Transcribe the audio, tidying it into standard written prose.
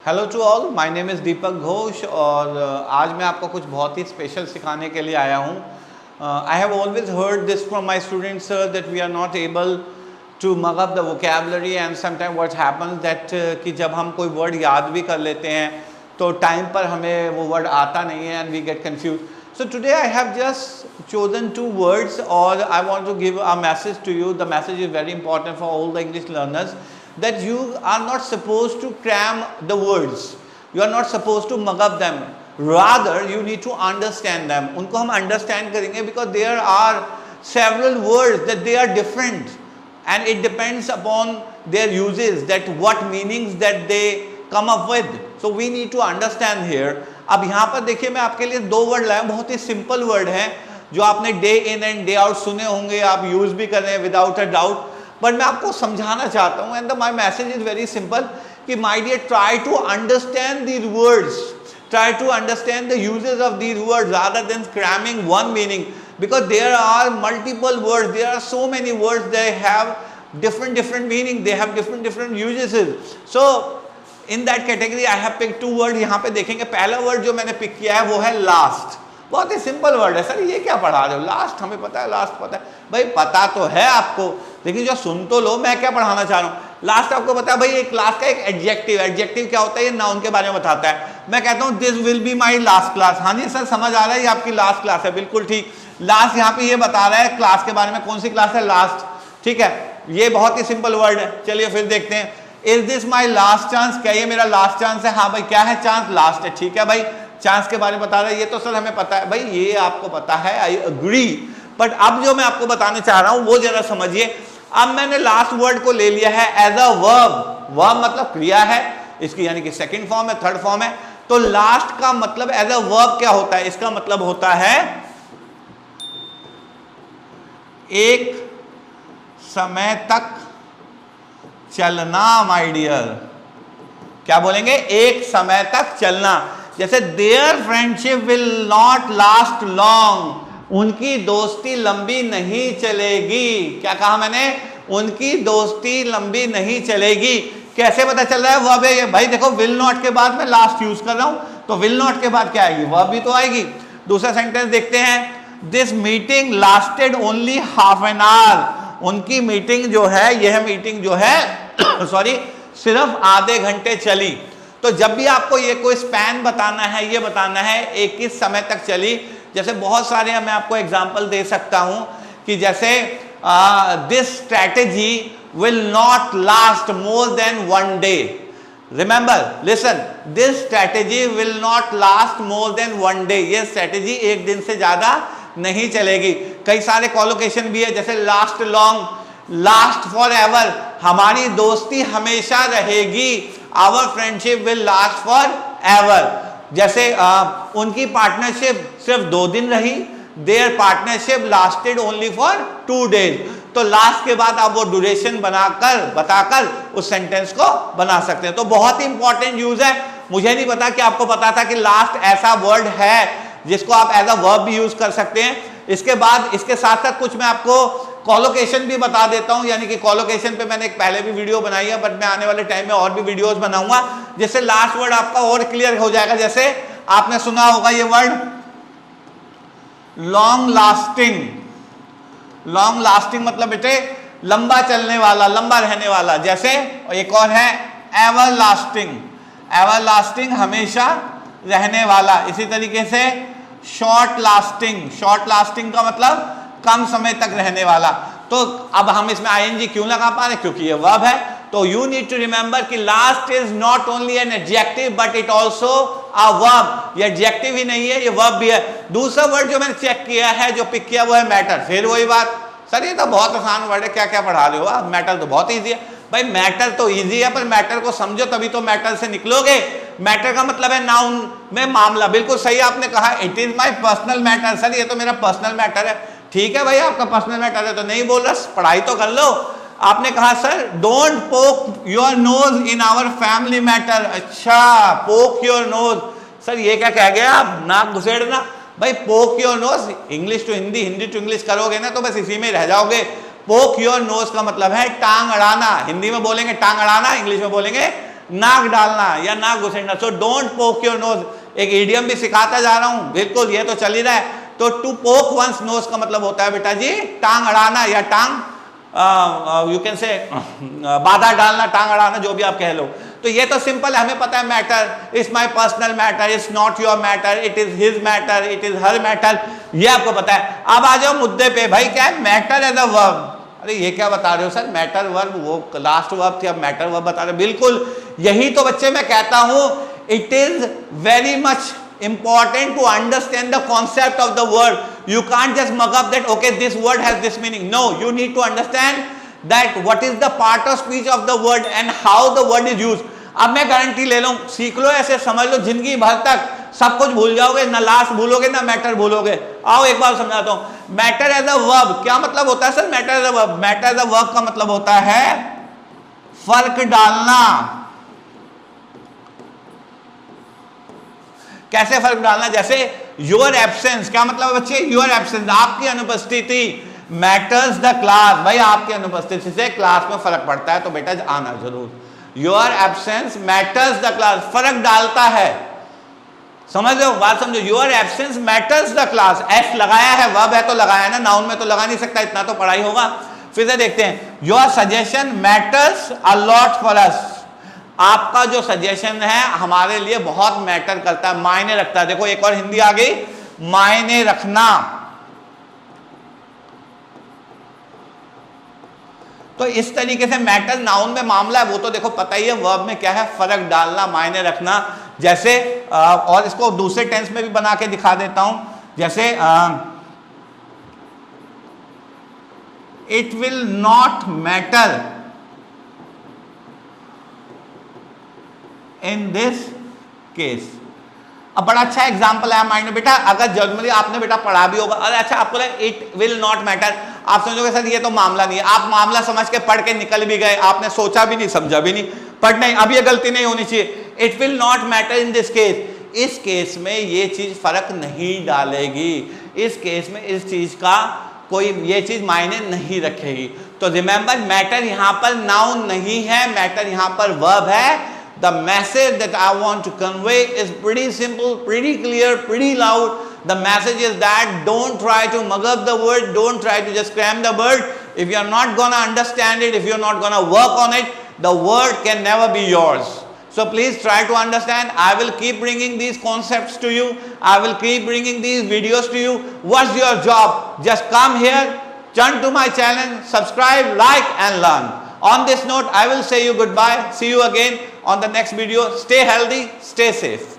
Hello to all, my name is Deepak Ghosh और आज मैं आपको कुछ बहुत ही स्पेशल सिखाने के लिए आया हूँ. I have always heard this from my students that we are not able to mug up the vocabulary and sometime what happens that कि जब हम कोई वर्ड याद भी कर लेते हैं तो टाइम पर हमें वो वर्ड आता नहीं है and we get confuse. So today I have just chosen two words, or I want to give a message to you. The message is very important for all the English learners, that you are not supposed to cram the words. You are not supposed to mug up them. Rather, you need to understand them. उनको हम understand करेंगे because there are several words that they are different, and it depends upon their uses, that what meanings that they come up with. So we need to understand here. अब यहाँ पर देखिए मैं आपके लिए दो वर्ड लाया हूँ, बहुत ही सिंपल वर्ड हैं जो आपने day in and day out सुने होंगे, आप यूज भी कर रहे हैं विदाउट अ डाउट, बट मैं आपको समझाना चाहता हूँ. And my message is very simple कि my dear, try to understand these words, try to understand the uses of these words rather than cramming one meaning, because there are multiple words, there are so many words, they have different meaning, they have different uses. So in that category I have picked two words. यहाँ पे देखेंगे पहला word जो मैंने pick किया है वो है लास्ट. बहुत ही सिंपल वर्ड है. सर ये क्या पढ़ा रहे हो? लास्ट हमें पता है, लास्ट पता है. भाई पता तो है आपको, लेकिन जो सुन तो लो मैं क्या पढ़ाना चाह रहा हूँ. लास्ट आपको पता है भाई, एक लास्ट का एक एडजेक्टिव. एडजेक्टिव क्या होता है? ये नाउन के बारे में बताता है. मैं कहता हूँ this will be my last class. हाँ जी सर समझ आ रहा है, ये आपकी लास्ट क्लास है. बिल्कुल ठीक. लास्ट यहाँ पे ये बता रहा है क्लास के बारे में. कौन सी क्लास है? लास्ट. ठीक है, ये बहुत ही सिंपल वर्ड है. चलिए फिर देखते हैं. Is this my last chance? क्या ये मेरा लास्ट चांस है? हाँ भाई. क्या है? चांस. लास्ट है. ठीक है भाई, चांस के बारे में बता रहा है. ये तो सर हमें पता है. भाई ये आपको पता है, आई अग्री. बट अब जो मैं आपको बताने चाह रहा हूं वो जरा समझिए. अब मैंने लास्ट वर्ड को ले लिया है एज अ वर्ब. वर्ब मतलब क्रिया है इसकी, यानी कि सेकंड फॉर्म है, थर्ड फॉर्म है. तो लास्ट का मतलब एज अ वर्ब क्या होता है? इसका मतलब होता है एक समय तक चलना. माय डियर, क्या बोलेंगे? एक समय तक चलना. जैसे their friendship will not last long, उनकी दोस्ती लंबी नहीं चलेगी. क्या कहा मैंने? उनकी दोस्ती लंबी नहीं चलेगी. कैसे पता चल रहा है? वर्ब है भाई. देखो विल नॉट के बाद मैं लास्ट यूज कर रहा हूं, तो विल नॉट के बाद क्या आएगी? वर्ब भी तो आएगी. दूसरा सेंटेंस देखते हैं. This meeting lasted only half an hour. उनकी मीटिंग जो है, यह मीटिंग जो है सॉरी, सिर्फ आधे घंटे चली. तो जब भी आपको ये कोई स्पैन बताना है, ये बताना है एक किस समय तक चली. जैसे बहुत सारे मैं आपको एग्जांपल दे सकता हूं कि जैसे this strategy will not last more than one day. Remember, listen, this strategy will not last more than one day. ये स्ट्रैटेजी एक दिन से ज्यादा नहीं चलेगी. कई सारे कॉलोकेशन भी है, जैसे last long, last forever, हमारी दोस्ती हमेशा रहेगी. Our friendship will last forever. जैसे उनकी पार्टनरशिप सिर्फ 2 दिन रही. Their partnership lasted only for 2 days. तो लास्ट के बाद आप वो ड्यूरेशन बताकर उस सेंटेंस को बना सकते हैं. तो बहुत ही इंपॉर्टेंट यूज है. मुझे नहीं पता कि आपको पता था कि लास्ट ऐसा वर्ड है जिसको आप एज अ वर्ब भी यूज कर सकते हैं. इसके बाद इसके साथ साथ कुछ मैं आपको कॉलोकेशन भी बता देता हूं. यानी कि कॉलोकेशन पे मैंने एक पहले भी वीडियो बनाई है, बट मैं आने वाले टाइम में और भी वीडियोस बनाऊंगा जिससे लास्ट वर्ड आपका और क्लियर हो जाएगा. जैसे आपने सुना होगा ये word long lasting. Long lasting मतलब बेटे लंबा चलने वाला, लंबा रहने वाला. जैसे एक और है एवर लास्टिंग. एवर लास्टिंग हमेशा रहने वाला. इसी तरीके से शॉर्ट लास्टिंग. शॉर्ट लास्टिंग का मतलब कम समय तक रहने वाला. तो अब हम इसमें आईएनजी क्यों लगा पा रहे? क्योंकि ये वर्ब है. तो यू नीड टू रिमेंबर कि last is not only an adjective but it also a verb. ये एडजेक्टिव ही नहीं है, ये वर्ब भी है. दूसरा वर्ड जो मैंने चेक किया है, जो पिक किया, वो है मैटर. फिर वही बात, सर ये तो बहुत आसान वर्ड है, क्या क्या पढ़ा रहे हो आप? मैटर तो बहुत ईजी है. भाई मैटर तो ईजी है, पर मैटर को समझो तभी तो मैटर से निकलोगे. मैटर का मतलब है नाउन में मामला. बिल्कुल सही आपने कहा, it is my personal matter. Sir ये तो मेरा पर्सनल मैटर है. ठीक है भाई, आपका पर्सनल मैटर है तो नहीं बोल रहा, पढ़ाई तो कर लो. आपने कहा sir don't poke your nose in our family matter. अच्छा, पोक योर नोज. सर ये क्या कह गया आप? नाक घुसेड़ना. भाई poke your nose, English to Hindi, Hindi to English करोगे ना तो बस इसी में रह जाओगे. पोक योर नोज का मतलब है टांग अड़ाना. हिंदी में बोलेंगे टांग अड़ाना, इंग्लिश में बोलेंगे नाक डालना या नाक घुसेड़ना। So don't poke your nose, एक इडियम भी सिखाता जा रहा हूं, बिल्कुल ये तो चल ही रहा है। तो टू पोक वंस नोज का मतलब होता है बेटा जी टांग अड़ाना या टांग यू कैन से बाधा डालना, टांग अड़ाना, जो भी आप कह लो। तो ये तो सिंपल है, हमें पता है matter is my personal matter, is not your matter, it is his matter, it is her matter, ये आपको पता है। अब आ जाओ मुद्दे पे, भाई क्या है मैटर एज अ वर्ब। अरे ये क्या बता रहे हो सर, मैटर वर्ब, वो लास्ट वर्ब थी, अब मैटर वर्ब बता रहे हो। बिल्कुल यही तो बच्चे मैं कहता हूं, it is very much important to understand the concept of the word. You can't just mug up that okay this word has this meaning. No, you need to understand that what is the part of speech of the word and how the word is used. अब मैं guarantee ले लूं, सीख लो, ऐसे समझ लो, जिंदगी भर तक सब कुछ भूल जाओगे, ना लास्ट भूलोगे ना मैटर भूलोगे। आओ एक बार समझाता हूं। मैटर एज अ वर्ब क्या मतलब होता है sir? Matter as a verb, matter as a verb का मतलब होता है फर्क डालना। कैसे फर्क डालना? जैसे योर एब्सेंस, क्या मतलब है बच्चे? योर एब्सेंस, आपकी अनुपस्थिति, मैटर्स द क्लास, भाई आपकी अनुपस्थिति से क्लास में फर्क पड़ता है, तो बेटा आना जरूर। Your absence matters the class, फर्क डालता है, समझ लो बात, समझो। Your absence matters the class, S लगाया है, वर्ब है तो लगाया है ना, नाउन में तो लगा नहीं सकता, इतना तो पढ़ाई होगा। फिर से देखते हैं, your suggestion matters a lot for us, आपका जो सजेशन है हमारे लिए बहुत मैटर करता है, मायने रखता है। देखो एक और हिंदी आ गई, मायने रखना। तो इस तरीके से मैटर नाउन में मामला है, वो तो देखो पता ही है। वर्ब में क्या है? फर्क डालना, मायने रखना। जैसे और इसको दूसरे टेंस में भी बना के दिखा देता हूं, जैसे it will not matter in this case. अब बड़ा अच्छा एग्जांपल है माइंड में बेटा, अगर जर्नली आपने बेटा पढ़ा भी होगा, अरे अच्छा आपको लगा इट विल नॉट मैटर, आप समझोगे सर ये तो मामला नहीं है, आप मामला समझ के पढ़ के निकल भी गए, आपने सोचा भी नहीं, समझा भी नहीं, बट नहीं, अब ये गलती नहीं होनी चाहिए। It will not matter in this case, इस केस में ये चीज फर्क नहीं डालेगी, इस केस में इस चीज का कोई ये चीज मायने नहीं रखेगी। तो रिमेंबर मैटर यहां पर नाउन नहीं है, मैटर यहां पर वर्ब है। The message that I want to convey is pretty simple, pretty clear, pretty loud. The message is that don't try to mug up the word, don't try to just cram the word. If you are not going to understand it, if you are not going to work on it, the word can never be yours. So please try to understand. I will keep bringing these concepts to you. I will keep bringing these videos to you. What's your job? Just come here, turn to my channel, subscribe, like and learn. On this note, I will say you goodbye. See you again on the next video. Stay healthy, stay safe.